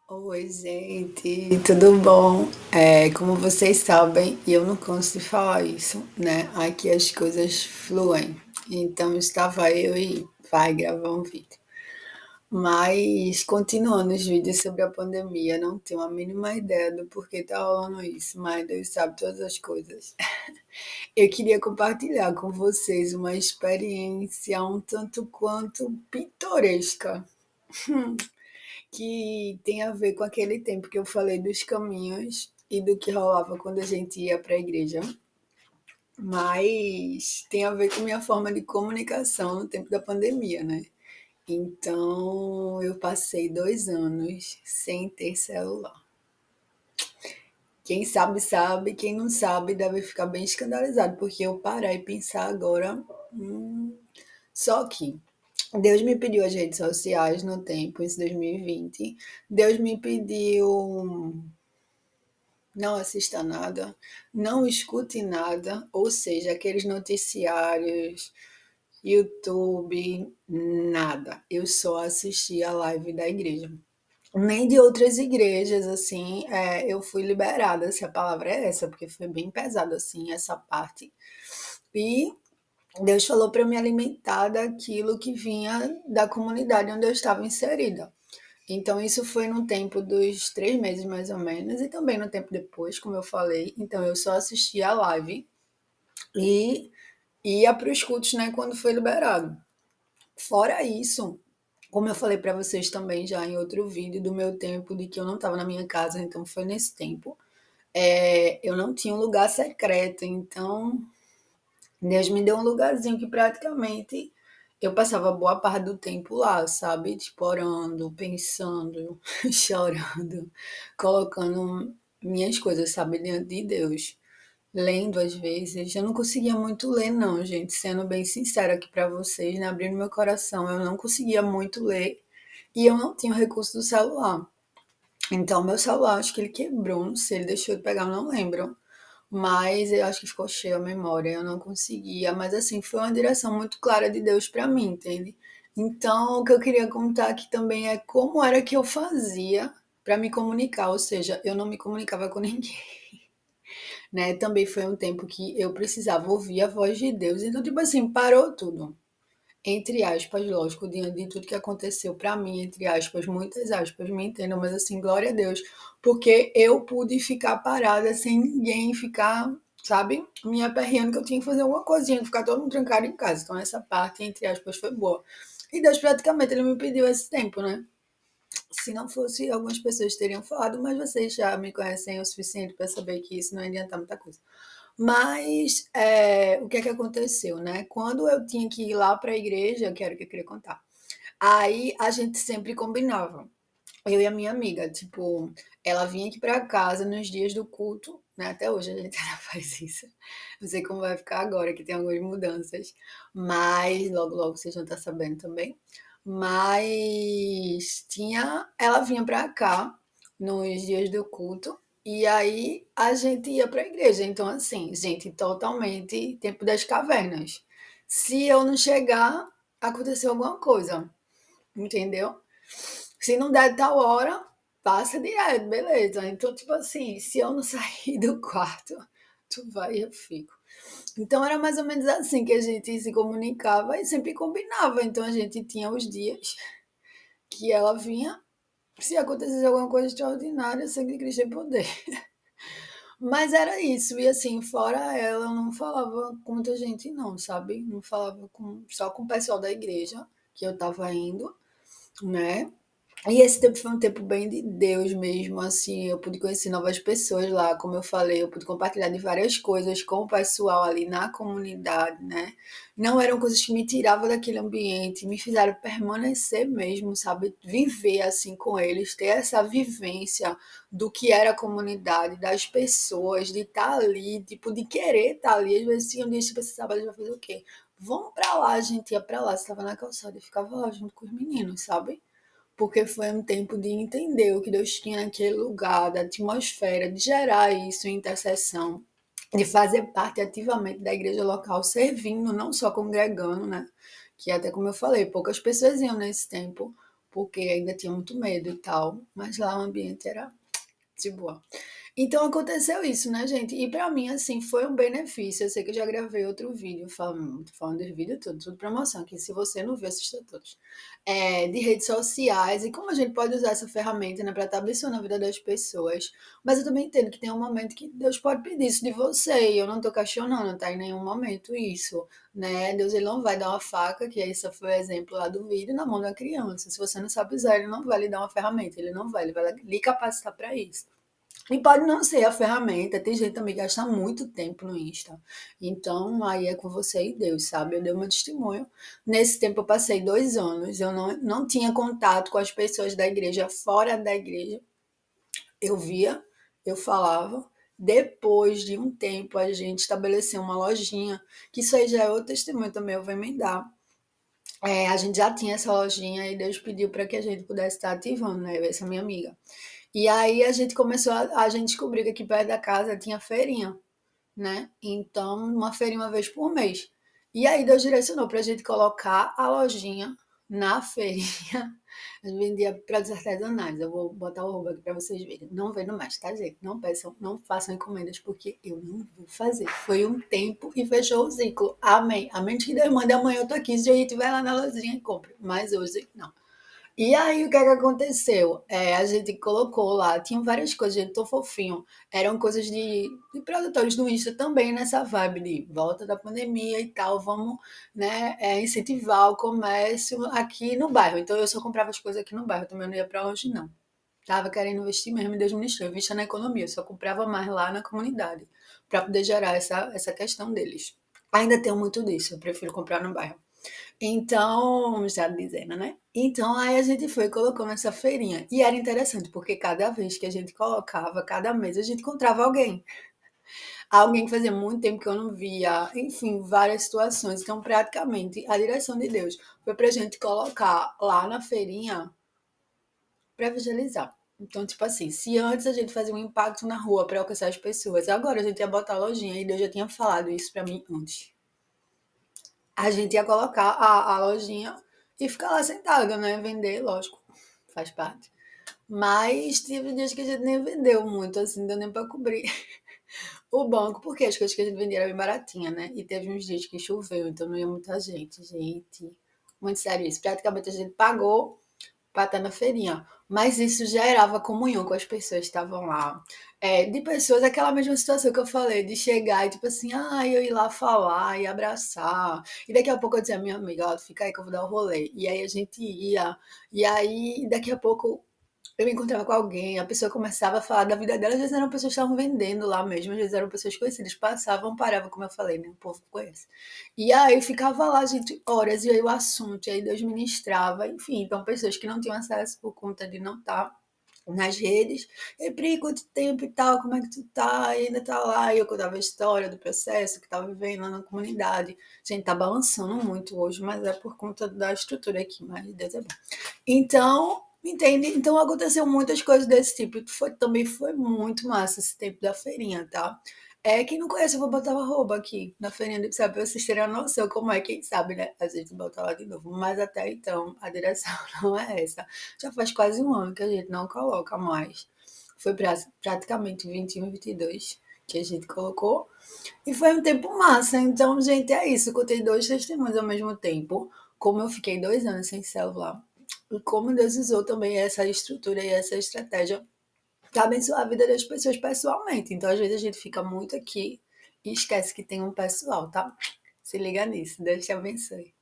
Oi, gente, tudo bom? Como vocês sabem, e eu não canso de falar isso, né? Aqui as coisas fluem. Então estava eu e vai gravar um vídeo. Mas continuando os vídeos sobre a pandemia, não tenho a mínima ideia do porquê tá rolando isso, mas Deus sabe todas as coisas. Eu queria compartilhar com vocês uma experiência um tanto quanto pitoresca que tem a ver com aquele tempo que eu falei dos caminhos e do que rolava quando a gente ia para a igreja, mas tem a ver com minha forma de comunicação no tempo da pandemia, né? Então, eu passei 2 anos sem ter celular. Quem sabe, sabe, quem não sabe deve ficar bem escandalizado, porque eu parar e pensar agora. Só que Deus me pediu as redes sociais no tempo, em 2020. Deus me pediu não assista nada, não escute nada, ou seja, aqueles noticiários, YouTube, nada. Eu só assisti a live da igreja. Nem de outras igrejas, assim, eu fui liberada, se a palavra é essa, porque foi bem pesado, assim, essa parte. E Deus falou para me alimentar daquilo que vinha da comunidade onde eu estava inserida. Então, isso foi no tempo dos 3 meses, mais ou menos, e também no tempo depois, como eu falei. Então, eu só assistia a live e ia para os cultos, né, quando foi liberado. Fora isso, como eu falei para vocês também já em outro vídeo do meu tempo, de que eu não estava na minha casa, então foi nesse tempo, eu não tinha um lugar secreto, então Deus me deu um lugarzinho que praticamente eu passava boa parte do tempo lá, sabe? Tipo, orando, pensando, chorando, colocando minhas coisas, sabe, diante de Deus. Lendo às vezes. Eu não conseguia muito ler, não, gente. Sendo bem sincera aqui pra vocês, né? Abrindo meu coração, eu não conseguia muito ler e eu não tinha o recurso do celular. Então, meu celular, acho que ele quebrou, não sei, ele deixou de pegar, eu não lembro. Mas eu acho que ficou cheia a memória, eu não conseguia. Mas assim, foi uma direção muito clara de Deus para mim, entende? Então, o que eu queria contar aqui também é como era que eu fazia para me comunicar, ou seja, eu não me comunicava com ninguém, né? Também foi um tempo que eu precisava ouvir a voz de Deus. Então, tipo assim, parou tudo. Entre aspas, lógico, diante de tudo que aconteceu para mim, entre aspas, muitas aspas, me entendam, mas assim, glória a Deus, porque eu pude ficar parada sem ninguém ficar, sabe, me aperreando que eu tinha que fazer alguma coisinha, ficar todo mundo trancado em casa. Então, essa parte, entre aspas, foi boa. E Deus praticamente ele me pediu esse tempo, né? Se não fosse, algumas pessoas teriam falado, mas vocês já me conhecem o suficiente para saber que isso não ia adiantar muita coisa. Mas o que é que aconteceu, né? Quando eu tinha que ir lá para a igreja, que era o que eu queria contar, aí a gente sempre combinava, eu e a minha amiga, tipo, ela vinha aqui para casa nos dias do culto, né? Até hoje a gente ainda faz isso. Não sei como vai ficar agora, que tem algumas mudanças, mas logo, logo vocês vão estar sabendo também. Mas ela vinha para cá nos dias do culto e aí a gente ia para a igreja. Então, assim, gente, totalmente tempo das cavernas. Se eu não chegar, aconteceu alguma coisa, entendeu? Se não der tal hora, passa direto, beleza. Então, tipo assim, se eu não sair do quarto, tu vai e eu fico. Então era mais ou menos assim que a gente se comunicava e sempre combinava. Então a gente tinha os dias que ela vinha, se acontecesse alguma coisa extraordinária, sangue de Cristo tem poder. Mas era isso, e assim, fora ela, eu não falava com muita gente, não, sabe? Não falava só com o pessoal da igreja que eu tava indo, né? E esse tempo foi um tempo bem de Deus mesmo, assim, eu pude conhecer novas pessoas lá, como eu falei, eu pude compartilhar de várias coisas com o pessoal ali na comunidade, né? Não eram coisas que me tiravam daquele ambiente, me fizeram permanecer mesmo, sabe? Viver assim com eles, ter essa vivência do que era a comunidade, das pessoas, de estar ali, tipo, de querer estar ali. Às vezes tinha um dia que você sabe, vai fazer o quê? Vamos pra lá, a gente ia pra lá, estava na calçada e ficava lá junto com os meninos, sabe? Porque foi um tempo de entender o que Deus tinha naquele lugar, da atmosfera, de gerar isso em intercessão, de fazer parte ativamente da igreja local, servindo, não só congregando, né? Que até como eu falei, poucas pessoas iam nesse tempo, porque ainda tinha muito medo e tal, mas lá o ambiente era de boa. Então aconteceu isso, né, gente? E pra mim, assim, foi um benefício. Eu sei que eu já gravei outro vídeo falando dos vídeos todos, tudo promoção, que se você não viu, assista todos. De redes sociais e como a gente pode usar essa ferramenta, né, pra estar abençoando a vida das pessoas. Mas eu também entendo que tem um momento que Deus pode pedir isso de você, e eu não tô questionando, tá? Em nenhum momento isso, né? Deus, ele não vai dar uma faca, que esse foi o exemplo lá do vídeo, na mão da criança. Se você não sabe usar, ele não vai lhe dar uma ferramenta, ele não vai, ele vai lhe capacitar para isso. E pode não ser a ferramenta, tem gente também que gasta muito tempo no Insta. Então, aí é com você e Deus, sabe? Eu dei meu testemunho. Nesse tempo, eu passei 2 anos, eu não tinha contato com as pessoas da igreja, fora da igreja. Eu via, eu falava. Depois de um tempo, a gente estabeleceu uma lojinha, que isso aí já é outro testemunho também, eu vou emendar. A gente já tinha essa lojinha e Deus pediu para que a gente pudesse estar ativando, né? Essa minha amiga. E aí a gente começou, a gente descobriu que aqui perto da casa tinha feirinha, né? Então, uma feirinha uma vez por mês. E aí Deus direcionou para a gente colocar a lojinha na feirinha. A gente vendia produtos artesanais. Eu vou botar o arroba aqui para vocês verem. Não vendo mais, tá, gente? Não peçam, não façam encomendas, porque eu não vou fazer. Foi um tempo e fechou o ciclo. Amém. A mente que Deus manda, amanhã eu tô aqui. Se a gente vai lá na lojinha e compra. Mas hoje, não. E aí, o que é que aconteceu? A gente colocou lá, tinham várias coisas, gente, tão fofinho. Eram coisas de produtores do Insta também nessa vibe de volta da pandemia e tal, vamos, né, incentivar o comércio aqui no bairro. Então, eu só comprava as coisas aqui no bairro, também não ia para longe, não. Tava querendo investir mesmo em Deus me livrou, invista na economia, eu só comprava mais lá na comunidade, para poder gerar essa questão deles. Ainda tenho muito disso, eu prefiro comprar no bairro. Então, já dizendo, né? Então, aí a gente foi e colocou nessa feirinha. E era interessante, porque cada vez que a gente colocava, cada mês, a gente encontrava alguém. Alguém que fazia muito tempo que eu não via. Enfim, várias situações. Então, praticamente, a direção de Deus foi pra gente colocar lá na feirinha para evangelizar. Então, tipo assim, se antes a gente fazia um impacto na rua para alcançar as pessoas, agora a gente ia botar a lojinha, e Deus já tinha falado isso para mim antes. A gente ia colocar a lojinha e ficar lá sentado, né? Vender, lógico, faz parte. Mas teve dias que a gente nem vendeu muito, assim, deu nem pra cobrir o banco, porque as coisas que a gente vendia eram bem baratinha, né? E teve uns dias que choveu, então não ia muita gente. Gente, muito sério isso. Praticamente a gente pagou para estar na feirinha. Mas isso gerava comunhão com as pessoas que estavam lá. De pessoas, aquela mesma situação que eu falei, de chegar e tipo assim, eu ir lá falar e abraçar. E daqui a pouco eu dizia, minha amiga, ó, fica aí que eu vou dar o rolê. E aí a gente ia. E aí, daqui a pouco, eu me encontrava com alguém, a pessoa começava a falar da vida dela, às vezes eram pessoas que estavam vendendo lá mesmo, às vezes eram pessoas conhecidas, passavam, paravam, como eu falei, né? O povo conhece. E aí ficava lá, gente, horas, e aí o assunto, e aí Deus ministrava, enfim, então pessoas que não tinham acesso por conta de não estar nas redes, e Pri, quanto tempo e tal, como é que tu tá? E ainda tá lá, e eu contava a história do processo que tava vivendo lá na comunidade. Gente, tá balançando muito hoje, mas é por conta da estrutura aqui, mas Deus é bom. Então, entende? Então aconteceu muitas coisas desse tipo. Também foi muito massa esse tempo da feirinha, tá? Quem não conhece, eu vou botar o arroba aqui na feirinha do Ipsap pra vocês terem a noção como é, quem sabe, né? A gente botar lá de novo. Mas até então, a direção não é essa. Já faz quase um ano que a gente não coloca mais. Foi praticamente 21, 22 que a gente colocou. E foi um tempo massa. Então, gente, é isso. Eu contei dois testemunhos ao mesmo tempo. Como eu fiquei 2 anos sem celular. E como Deus usou também essa estrutura e essa estratégia para abençoar a vida das pessoas pessoalmente. Então, às vezes, a gente fica muito aqui e esquece que tem um pessoal, tá? Se liga nisso. Deus te abençoe.